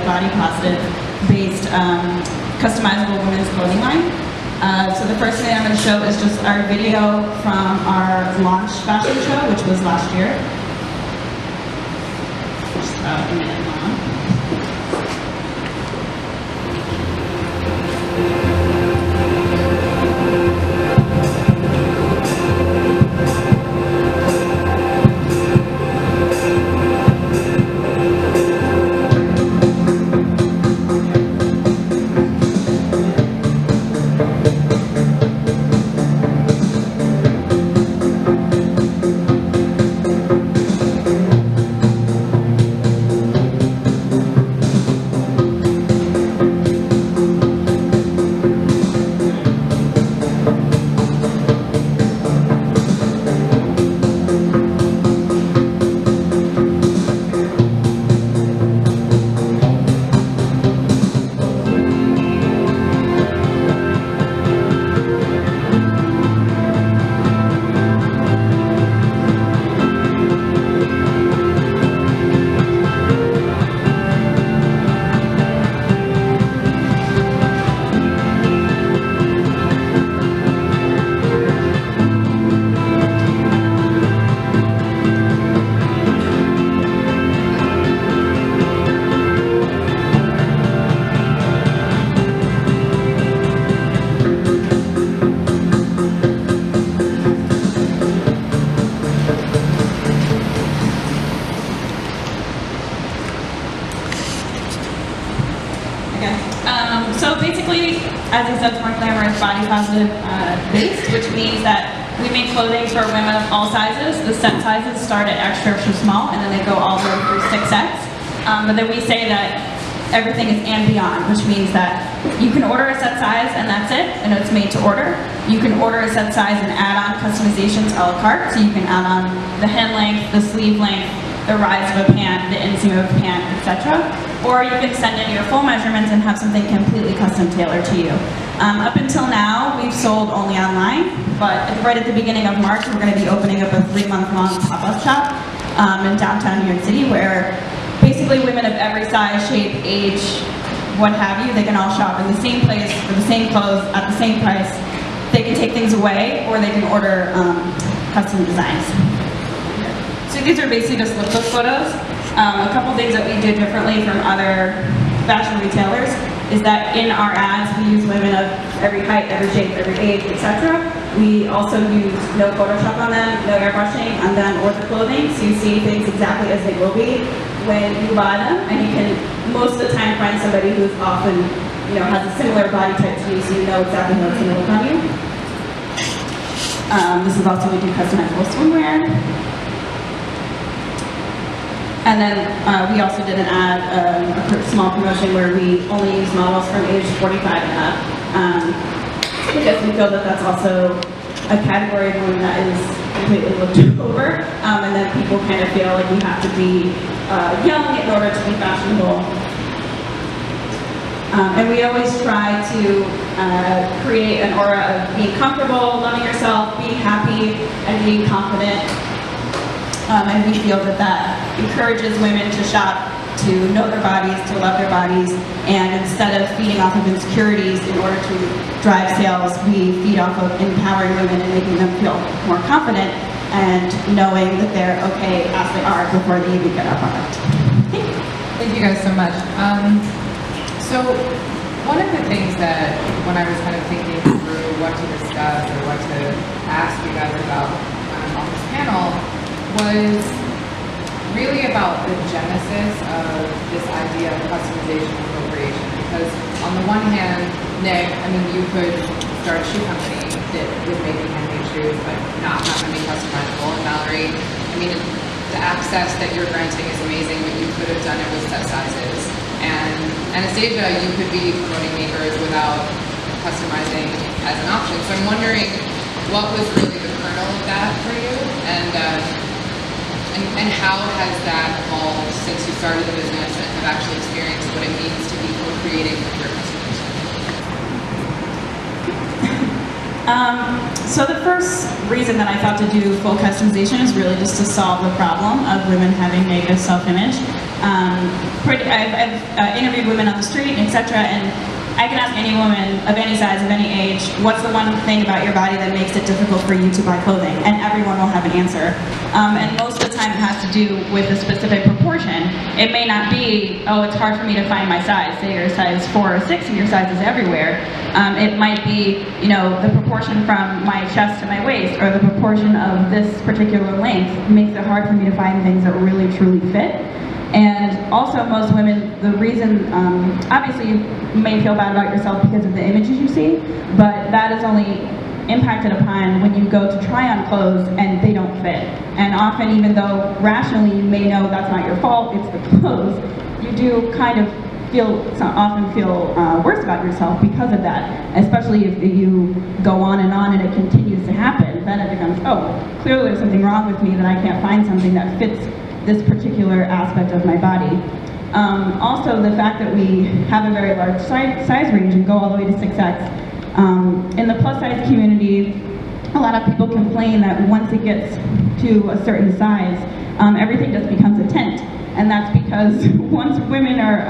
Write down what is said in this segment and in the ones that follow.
body positive based customizable women's clothing line. So the first thing I'm going to show is just our video from our launch fashion show, which was last year. Just about a minute long. So basically, as I said, SmartGlamour is body positive based, which means that we make clothing for women of all sizes. The set sizes start at extra, extra small, and then they go all the way through 6X. But then we say that everything is and beyond, which means that you can order a set size and that's it, and it's made to order. You can order a set size and add on customizations a la carte, so you can add on the hem length, the sleeve length, the rise of a pant, the inseam of a pant, etc. Or you can send in your full measurements and have something completely custom tailored to you. Up until now, we've sold only online, but right at the beginning of March, we're going to be opening up a 3-month-long pop-up shop in downtown New York City, where basically women of every size, shape, age, what have you, they can all shop in the same place for the same clothes at the same price. They can take things away, or they can order custom designs. So these are basically just lookbook photos. A couple things that we do differently from other fashion retailers is that in our ads we use women of every height, every shape, every age, etc. We also use no Photoshop on them, no airbrushing on them or the clothing, so you see things exactly as they will be when you buy them, and you can most of the time find somebody who's often, has a similar body type to you, so you know exactly how it's going to look on you. This is also we do customizable swimwear. And then we also did an ad, a small promotion where we only use models from age 45 and up, because we feel that that's also a category of women that is completely looked over, and then people kind of feel like you have to be young in order to be fashionable. And we always try to create an aura of being comfortable, loving yourself, being happy, and being confident. And we feel that that encourages women to shop, to know their bodies, to love their bodies, and instead of feeding off of insecurities in order to drive sales, we feed off of empowering women and making them feel more confident and knowing that they're okay as they are before they even get our product. Thank you guys so much. So one of the things that when I was kind of thinking through what to discuss or what to ask you guys about on this panel was really about the genesis of this idea of customization and appropriation. Because on the one hand, Nick, you could start a shoe company that was making handmade shoes, but not have them be customizable. And Mallorie, the access that you're granting is amazing, but you could have done it with set sizes. And Anastasia, you could be promoting makers without customizing as an option. So I'm wondering, what was really the kernel of that for you? And how has that evolved since you started the business and have actually experienced what it means to be co-creating with your customers? So the first reason that I thought to do full customization is really just to solve the problem of women having negative self-image. I've interviewed women on the street, etc., and I can ask any woman of any size, of any age, what's the one thing about your body that makes it difficult for you to buy clothing? And everyone will have an answer. And most of the time it has to do with a specific proportion. It may not be, oh, it's hard for me to find my size. Say you're a size 4 or 6 and your size is everywhere. It might be, you know, the proportion from my chest to my waist, or the proportion of this particular length makes it hard for me to find things that really truly fit. And also, most women, the reason, obviously you may feel bad about yourself because of the images you see, but that is only impacted upon when you go to try on clothes and they don't fit. And often, even though rationally you may know that's not your fault, it's the clothes, you do kind of often feel worse about yourself because of that, especially if you go on and it continues to happen. Then it becomes, oh, clearly there's something wrong with me that I can't find something that fits this particular aspect of my body. Also, the fact that we have a very large size range and go all the way to 6X. In the plus size community, a lot of people complain that once it gets to a certain size, everything just becomes a tent. And that's because once women are,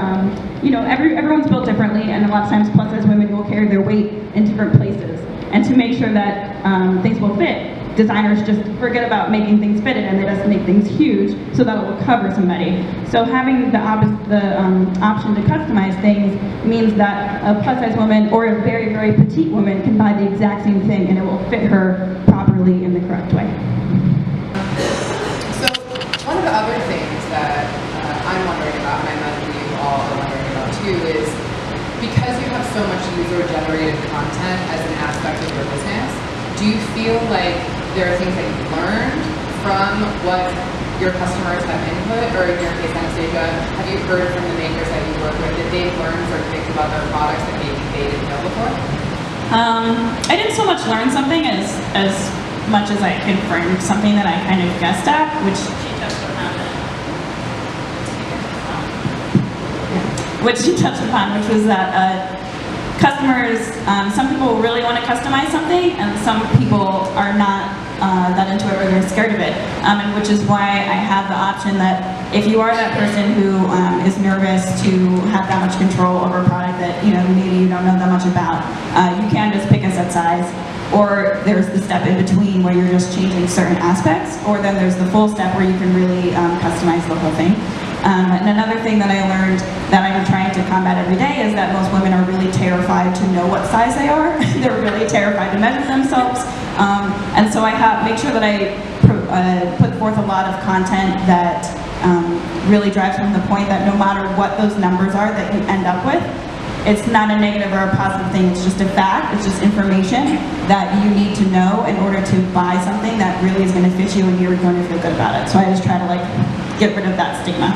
you know, everyone's built differently, and a lot of times plus size women will carry their weight in different places. And to make sure that things will fit, designers just forget about making things fitted, and they just make things huge so that it will cover somebody. So having the option to customize things means that a plus size woman or a very, very petite woman can buy the exact same thing and it will fit her properly in the correct way. So one of the other things that I'm wondering about, and I imagine you all are wondering about too, is because you have so much user-generated content as an aspect of your business, do you feel like there are things that you've learned from what your customers have input, or in your case, Anastasia, have you heard from the makers that you work with that they've learned certain things about their products that maybe they didn't know before? I didn't so much learn something as much as I confirmed something that I kind of guessed at, which she touched upon. Which was that customers, some people really want to customize something, and some people are not that into it, or they're scared of it. And which is why I have the option that if you are that person who is nervous to have that much control over a product that, you know, maybe you don't know that much about, you can just pick a set size. Or there's the step in between where you're just changing certain aspects, or then there's the full step where you can really customize the whole thing. And another thing that I learned that I'm trying to combat every day is that most women are really terrified to know what size they are. They're really terrified to measure themselves. And so I make sure that I put forth a lot of content that really drives home the point that no matter what those numbers are that you end up with, it's not a negative or a positive thing, it's just a fact, it's just information that you need to know in order to buy something that really is going to fit you and you're going to feel good about it. So I just try to get rid of that stigma.